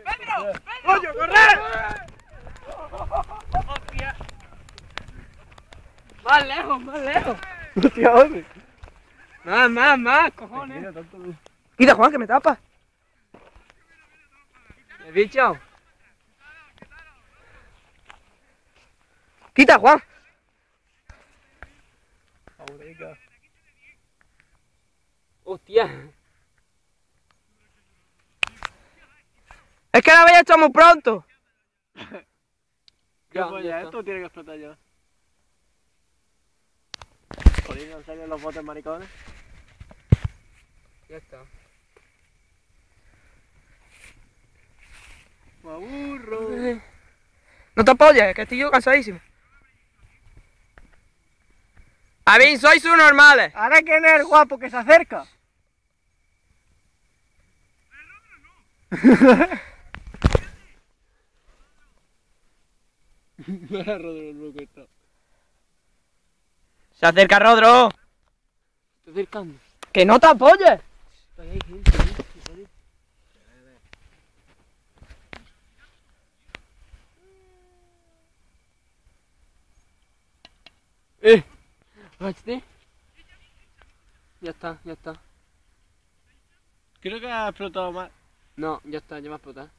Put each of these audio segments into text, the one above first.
¡Pedro! ¡Coño, corre! ¡Hostia! Más lejos, más lejos. Hostia, ¿dónde? Más, cojones. Quita, Juan, que me tapa. ¿El bicho? Quita, Juan. Hostia. Es que la habéis hecho muy pronto. Ya, Pues ya ya, está. esto tiene que explotar ya. Joder, ¿no salen los botes maricones? Ya está. ¡Me aburro! No te apoyes, que estoy yo cansadísimo. A mí, sois subnormales. Ahora quién es el guapo que se acerca. Mira, Rodrigo, loco está. Se acerca Rodro. Estoy acercando. Que no te apoyes. Ahí hay gente, ¿eh? Agáchate. Ya está, ya está. Creo que ha explotado más. No, ya está, ya me ha explotado.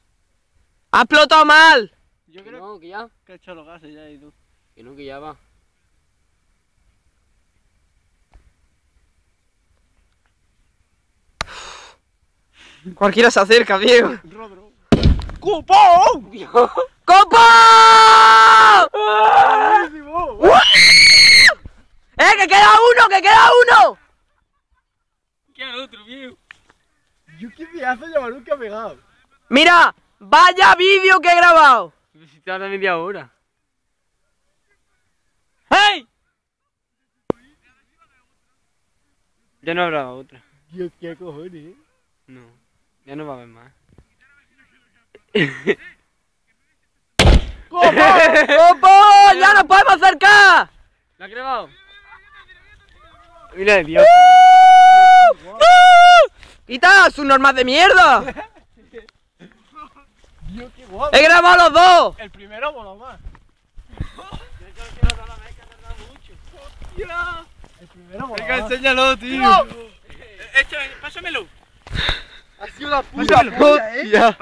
¡Ha explotado mal! Yo Que creo no, que ya. que ha echado los gases ya y tú. Que no, que ya va. Cualquiera se acerca, Diego. Rodro. ¡Cupo! Dios. ¡Copo! ¡Buenísimo! ¡Que queda uno! ¡Que queda uno! ¿Qué al otro, viejo? Yo qué pedazo de balón que ha pegado. Mira, vaya vídeo que he grabado. Si tarda media hora. ¡Hey! Ya no habrá otra. Dios, qué cojones, No, ya no va a haber más. ¡Copo! ¡Ya nos podemos acercar! ¿La ha grabado? Mira, Dios. ¡Quita, subnormal de mierda! Dios, qué guapo. ¡He grabado los dos! El primero mola más. El primero mola Venga, más. enséñalo, tío. No. Pásamelo. Ha sido la puta polla, ¡Hostia!